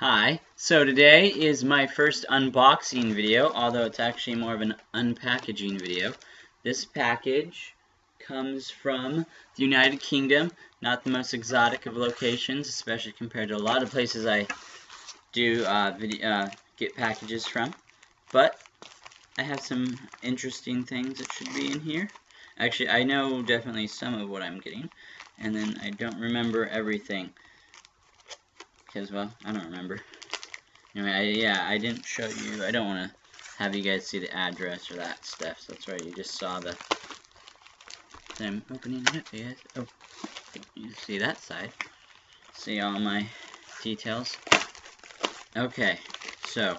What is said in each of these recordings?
Hi, so today is my first unboxing video, although it's actually more of an unpackaging video. This package comes from the United Kingdom, not the most exotic of locations, especially compared to a lot of places I do get packages from. But I have some interesting things that should be in here. Actually, I know definitely some of what I'm getting, and then I don't remember everything. Because, well, I don't remember. Anyway, I didn't show you. I don't want to have you guys see the address or that stuff. So that's right. You just saw the. I'm opening it up, you guys. Oh, you see that side. See all my details. Okay, so.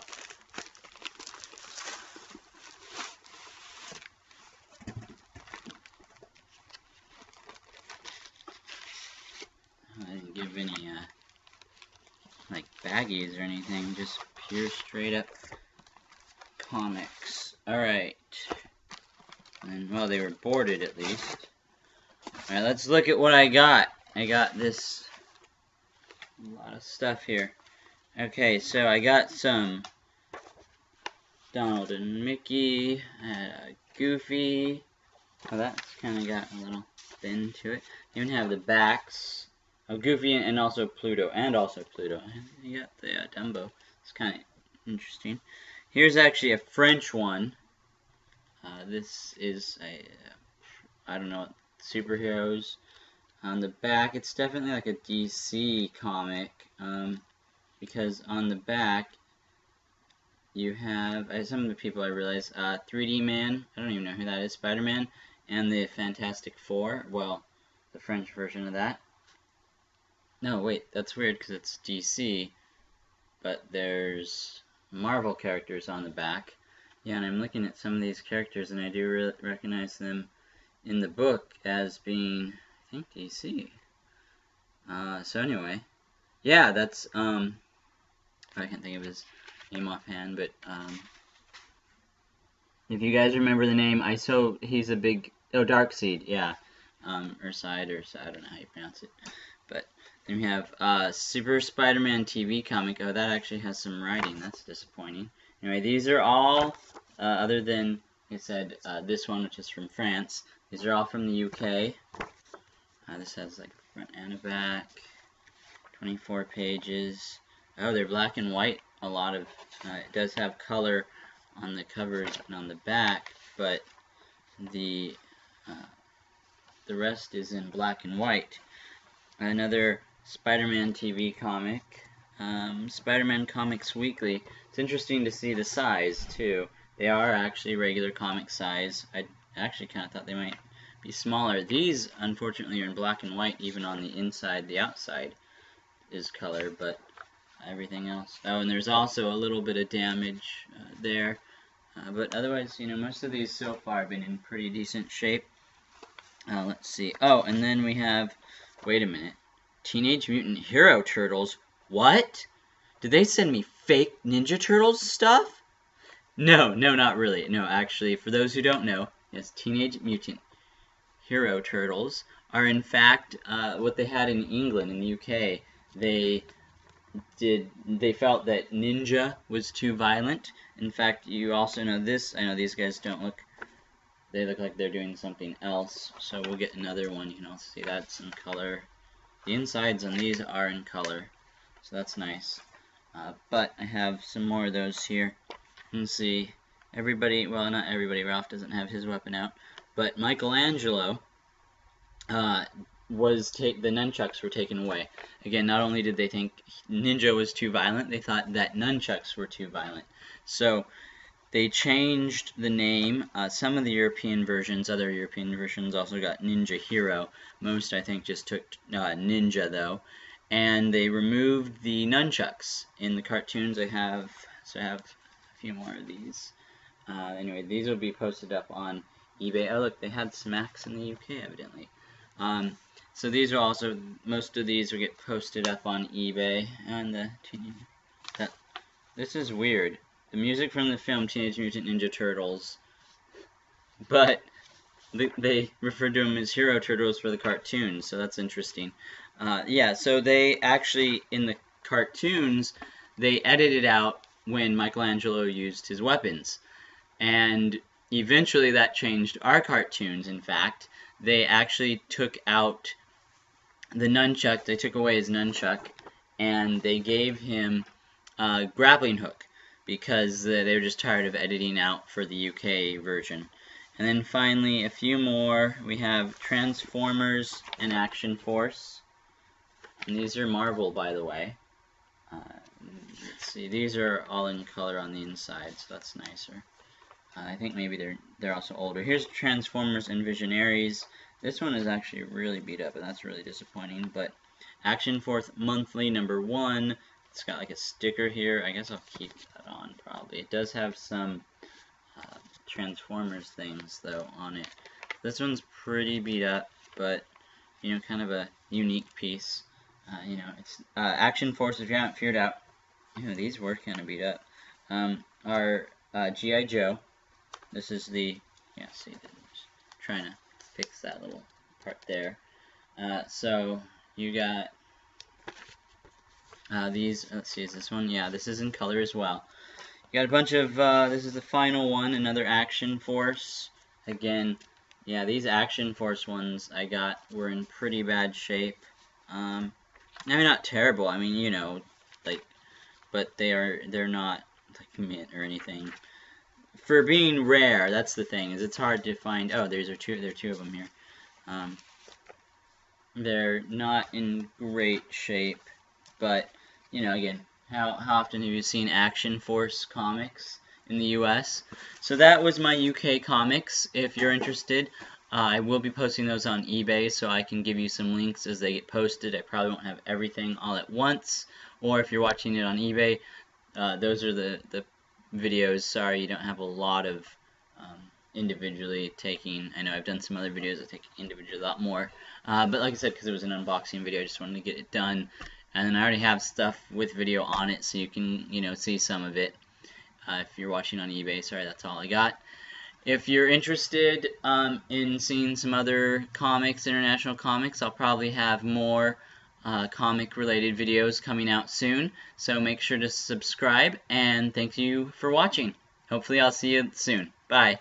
I didn't give any like baggies or anything, just pure straight up comics. Alright. And well, they were boarded at least. Alright, let's look at what I got. I got this a lot of stuff here. Okay, so I got some Donald and Mickey, Goofy. Oh, that's kind of got a little thin to it. You even have the backs. Oh, Goofy and also Pluto, and you got the Dumbo. It's kind of interesting. Here's actually a French one. This is I don't know, superheroes. On the back, it's definitely like a DC comic, because on the back you have some of the people I realize 3D Man. I don't even know who that is. Spider-Man and the Fantastic Four. Well, the French version of that. No, wait, that's weird because it's DC, but there's Marvel characters on the back. Yeah, and I'm looking at some of these characters, and I do recognize them in the book as being, I think, DC. So anyway, yeah, that's, I can't think of his name offhand, but, if you guys remember the name, he's a big, Darkseid, yeah, Urside, I don't know how you pronounce it, but then we have Super Spider-Man TV comic. Oh, that actually has some writing. That's disappointing. Anyway, these are all, other than, like I said, this one, which is from France. These are all from the UK. This has like a front and a back. 24 pages. Oh, they're black and white. A lot of, it does have color on the covers and on the back, but the rest is in black and white. Another Spider-Man TV comic, Spider-Man Comics Weekly. It's interesting to see the size, too. They are actually regular comic size. I actually kind of thought they might be smaller. These, unfortunately, are in black and white, even on the inside. The outside is color, but everything else. Oh, and there's also a little bit of damage there. But otherwise, most of these so far have been in pretty decent shape. Let's see. Oh, and then we have, wait a minute. Teenage Mutant Hero Turtles. What? Did they send me fake Ninja Turtles stuff? No, not really. No, actually, for those who don't know, yes, Teenage Mutant Hero Turtles are in fact what they had in England, in the UK. They felt that ninja was too violent. In fact, you also know this. I know these guys they look like they're doing something else. So we'll get another one. You can also see that's in color. The insides on these are in color, so that's nice. But I have some more of those here. You can see everybody, well, not everybody, Ralph doesn't have his weapon out, but Michelangelo, the nunchucks were taken away. Again, not only did they think ninja was too violent, they thought that nunchucks were too violent. So they changed the name. Some of the European versions, other European versions also got Ninja Hero. Most, I think, just took Ninja, though. And they removed the nunchucks. In the cartoons, I have a few more of these. Anyway, these will be posted up on eBay. Oh, look, they had Smacks in the UK, evidently. So these are also, most of these will get posted up on eBay. And this is weird. The music from the film Teenage Mutant Ninja Turtles, but they referred to them as Hero Turtles for the cartoons, so that's interesting. Yeah, so they actually, in the cartoons, they edited out when Michelangelo used his weapons. And eventually that changed our cartoons, in fact. They actually took out the nunchuck, they took away his nunchuck, and they gave him a grappling hook because they were just tired of editing out for the UK version. And then finally, a few more. We have Transformers and Action Force. And these are Marvel, by the way. Let's see, these are all in color on the inside, so that's nicer. I think maybe they're also older. Here's Transformers and Visionaries. This one is actually really beat up, and that's really disappointing. But Action Force Monthly #1. It's got like a sticker here. I guess I'll keep that on probably. It does have some Transformers things though on it. This one's pretty beat up, but you know, kind of a unique piece. You know, it's Action Force. If you haven't figured out, you know, these were kind of beat up. Our G.I. Joe. This is the, yeah, see, I'm just trying to fix that little part there. So you got these, let's see, is this one? Yeah, this is in color as well. You got a bunch of, this is the final one, another Action Force. Again, yeah, these Action Force ones I got were in pretty bad shape. I mean, not terrible, I mean, you know, like, but they're not like mint or anything. For being rare, that's the thing, is it's hard to find. Oh, there are two of them here. They're not in great shape, but you know, again, how often have you seen Action Force comics in the US? So that was my UK comics. If you're interested, I will be posting those on eBay, so I can give you some links as they get posted. I probably won't have everything all at once, or if you're watching it on eBay, those are the videos. Sorry, you don't have a lot of individually taking. I know I've done some other videos that take individually a lot more, but like I said, because it was an unboxing video, I just wanted to get it done. And then I already have stuff with video on it, so you can, you know, see some of it if you're watching on eBay. Sorry, that's all I got. If you're interested in seeing some other comics, international comics, I'll probably have more comic-related videos coming out soon. So make sure to subscribe, and thank you for watching. Hopefully I'll see you soon. Bye.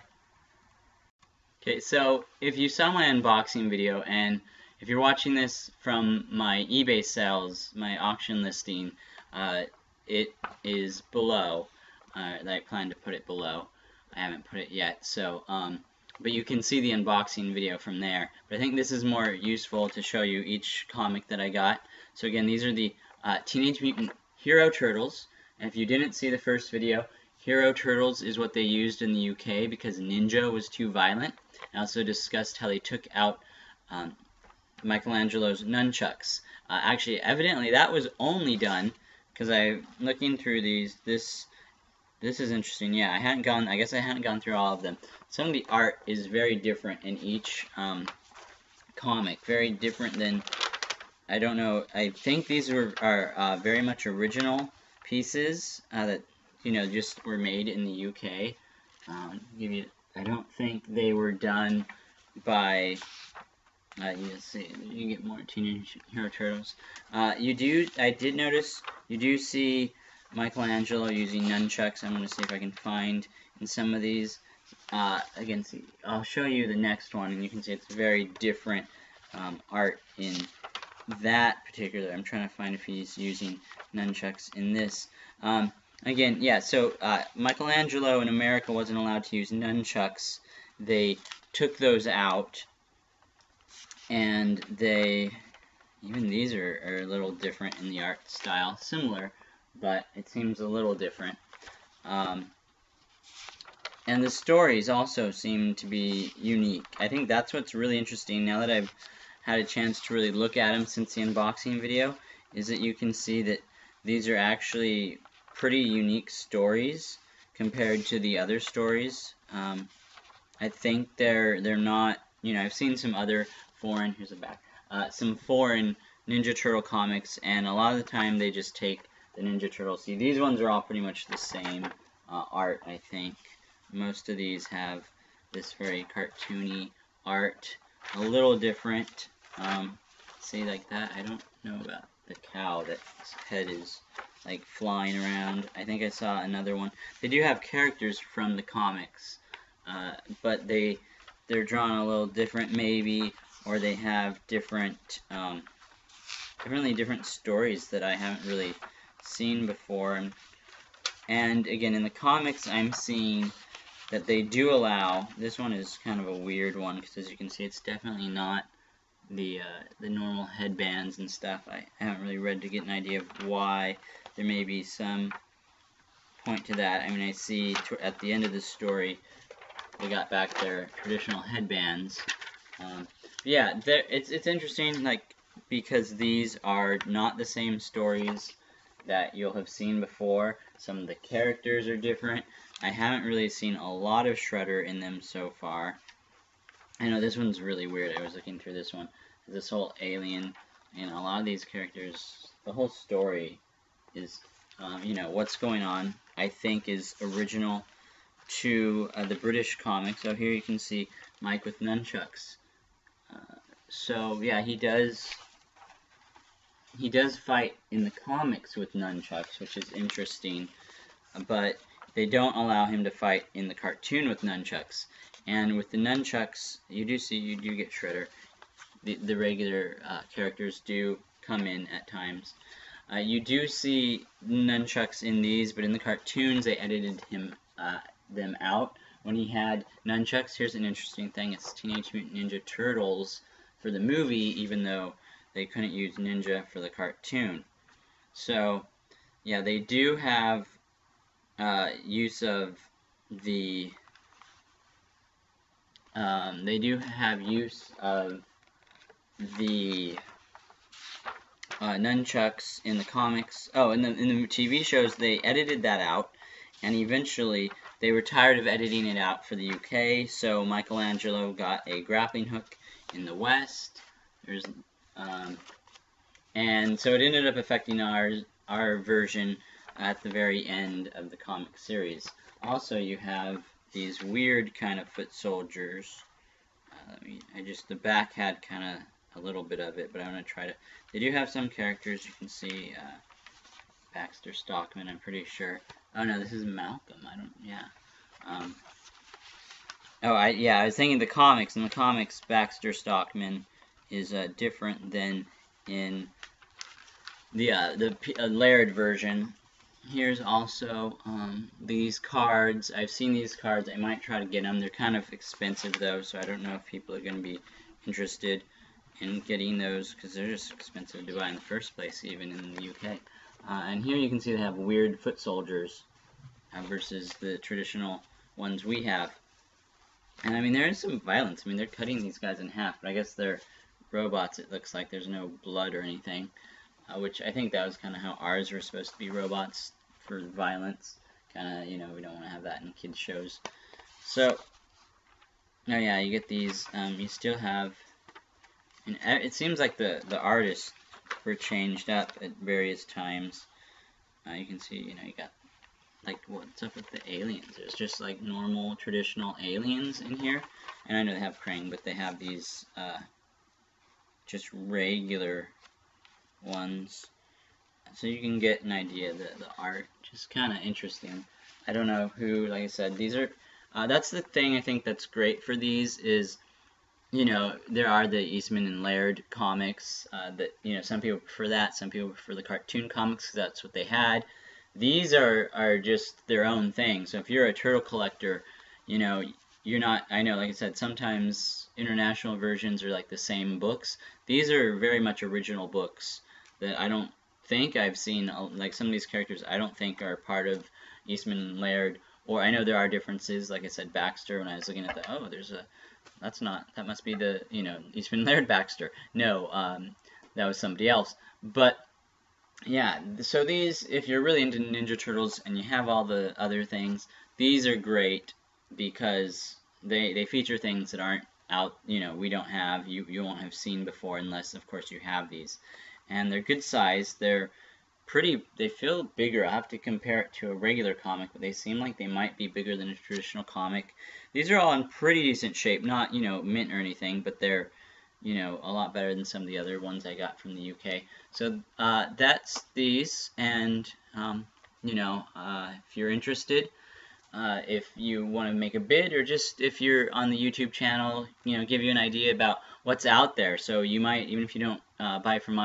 Okay, so if you saw my unboxing video, and if you're watching this from my eBay sales, my auction listing, it is below. I plan to put it below. I haven't put it yet, so but you can see the unboxing video from there. But I think this is more useful to show you each comic that I got. So again, these are the Teenage Mutant Hero Turtles. And if you didn't see the first video, Hero Turtles is what they used in the UK because Ninja was too violent. I also discussed how they took out Michelangelo's nunchucks. Actually, evidently that was only done because I'm looking through these. This is interesting. Yeah, I guess I hadn't gone through all of them. Some of the art is very different in each comic. Very different than, I don't know, I think these are very much original pieces that, you know, just were made in the UK. I don't think they were done by, you see, you get more Teenage Hero Turtles. I did notice, you do see Michelangelo using nunchucks. I'm going to see if I can find in some of these. Again, see, I'll show you the next one, and you can see it's very different art in that particular. I'm trying to find if he's using nunchucks in this. Again, yeah, so Michelangelo in America wasn't allowed to use nunchucks. They took those out, and even these are a little different in the art style. Similar, but it seems a little different. And the stories also seem to be unique. I think that's what's really interesting now that I've had a chance to really look at them since the unboxing video, is that you can see that these are actually pretty unique stories compared to the other stories. I think they're not, you know, I've seen some other foreign, here's the back, some foreign Ninja Turtle comics, and a lot of the time they just take the Ninja Turtles. See, these ones are all pretty much the same art, I think. Most of these have this very cartoony art, a little different. See, like that, I don't know about the cow that's head is like flying around. I think I saw another one. They do have characters from the comics, but they're drawn a little different maybe, or they have different different stories that I haven't really seen before. And again, in the comics, I'm seeing that they do allow. This one is kind of a weird one because, as you can see, it's definitely not the normal headbands and stuff. I haven't really read to get an idea of why. There may be some point to that. I mean, I see at the end of the story, they got back their traditional headbands. Yeah, it's interesting, like, because these are not the same stories that you'll have seen before. Some of the characters are different. I haven't really seen a lot of Shredder in them so far. I know this one's really weird. I was looking through this one. This whole alien, a lot of these characters, the whole story is, what's going on, I think, is original to the British comic. So here you can see Mike with nunchucks. So yeah, he does fight in the comics with nunchucks, which is interesting, but they don't allow him to fight in the cartoon with nunchucks. And with the nunchucks, you do get Shredder. The regular characters do come in at times. You do see nunchucks in these, but in the cartoons they edited them out. When he had nunchucks, here's an interesting thing: it's Teenage Mutant Ninja Turtles for the movie, even though they couldn't use ninja for the cartoon. So yeah, they do have use of the nunchucks in the comics. Oh, in the TV shows, they edited that out, and eventually they were tired of editing it out for the UK, so Michelangelo got a grappling hook in the West. And so it ended up affecting our version at the very end of the comic series. Also, you have these weird kind of foot soldiers. The back had kind of a little bit of it, but I'm going to try to. They do have some characters. You can see Baxter Stockman, I'm pretty sure. Oh no, this is Malcolm. I was thinking the comics. In the comics, Baxter Stockman is different than in the Laird version. Here's also these cards. I've seen these cards. I might try to get them. They're kind of expensive though, so I don't know if people are going to be interested in getting those because they're just expensive to buy in the first place, even in the UK. And here you can see they have weird foot soldiers versus the traditional ones we have. And I mean, there is some violence. I mean, they're cutting these guys in half, but I guess they're robots. It looks like there's no blood or anything. Which I think that was kind of how ours were supposed to be, robots for violence. Kind of, we don't want to have that in kids shows. So, oh yeah, you get these. You still have, and it seems like the artists were changed up at various times. You can see, you got like what's up with the aliens. There's just like normal traditional aliens in here, and I know they have Krang, but they have these just regular ones, so you can get an idea of the art. Just kind of interesting. I don't know who, like I said, these are that's the thing I think that's great for these is, there are the Eastman and Laird comics that, some people prefer that, some people prefer the cartoon comics because that's what they had. These are just their own thing. So if you're a turtle collector, you're not, I know, like I said, sometimes international versions are like the same books. These are very much original books that I don't think I've seen, like some of these characters I don't think are part of Eastman and Laird, or I know there are differences, like I said, Baxter, when I was looking at that must be the, Eastman and Laird Baxter. No, that was somebody else. But, yeah, so these, if you're really into Ninja Turtles and you have all the other things, these are great because they feature things that aren't out, we don't have, you won't have seen before unless, of course, you have these. And they're good size. They're pretty, they feel bigger. I have to compare it to a regular comic, but they seem like they might be bigger than a traditional comic. These are all in pretty decent shape, not, mint or anything, but they're you know, a lot better than some of the other ones I got from the UK. So that's these, and you know, if you're interested, if you want to make a bid, or just if you're on the YouTube channel, you know, give you an idea about what's out there. So you might, even if you don't buy from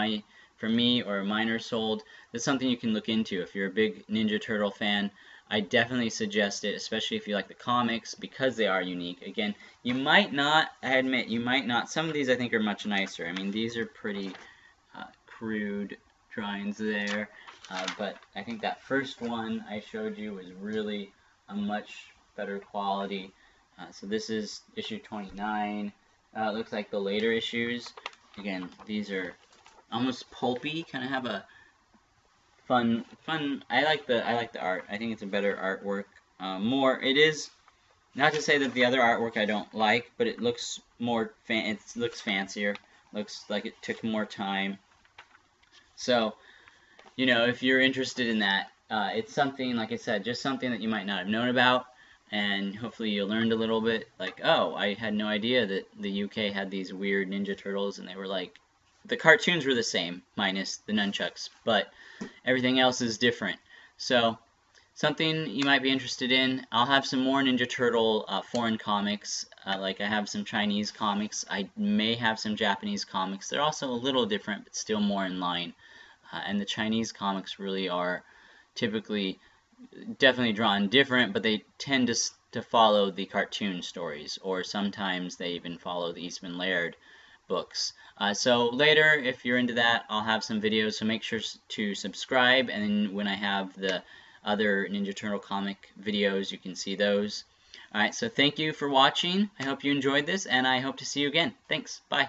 me, or mine are sold, that's something you can look into. If you're a big Ninja Turtle fan, I definitely suggest it, especially if you like the comics, because they are unique. Again, you might not, I admit, you might not, some of these I think are much nicer. I mean, these are pretty crude drawings there, but I think that first one I showed you was really a much better quality. So this is issue 29. It looks like the later issues. Again, these are almost pulpy, kind of have a fun. I like the art. I think it's a better artwork. It is not to say that the other artwork I don't like, but it looks more it looks fancier. Looks like it took more time. So, you know, if you're interested in that, it's something, like I said, just something that you might not have known about, and hopefully you learned a little bit. Like, oh, I had no idea that the UK had these weird Ninja Turtles, and they were like, the cartoons were the same, minus the nunchucks, but everything else is different. So, something you might be interested in. I'll have some more Ninja Turtle foreign comics, like I have some Chinese comics. I may have some Japanese comics. They're also a little different, but still more in line. And the Chinese comics really are typically definitely drawn different, but they tend to follow the cartoon stories, or sometimes they even follow the Eastman Laird books. So later, if you're into that, I'll have some videos, so make sure to subscribe, and then when I have the other Ninja Turtle comic videos, you can see those. Alright, so thank you for watching. I hope you enjoyed this, and I hope to see you again. Thanks. Bye.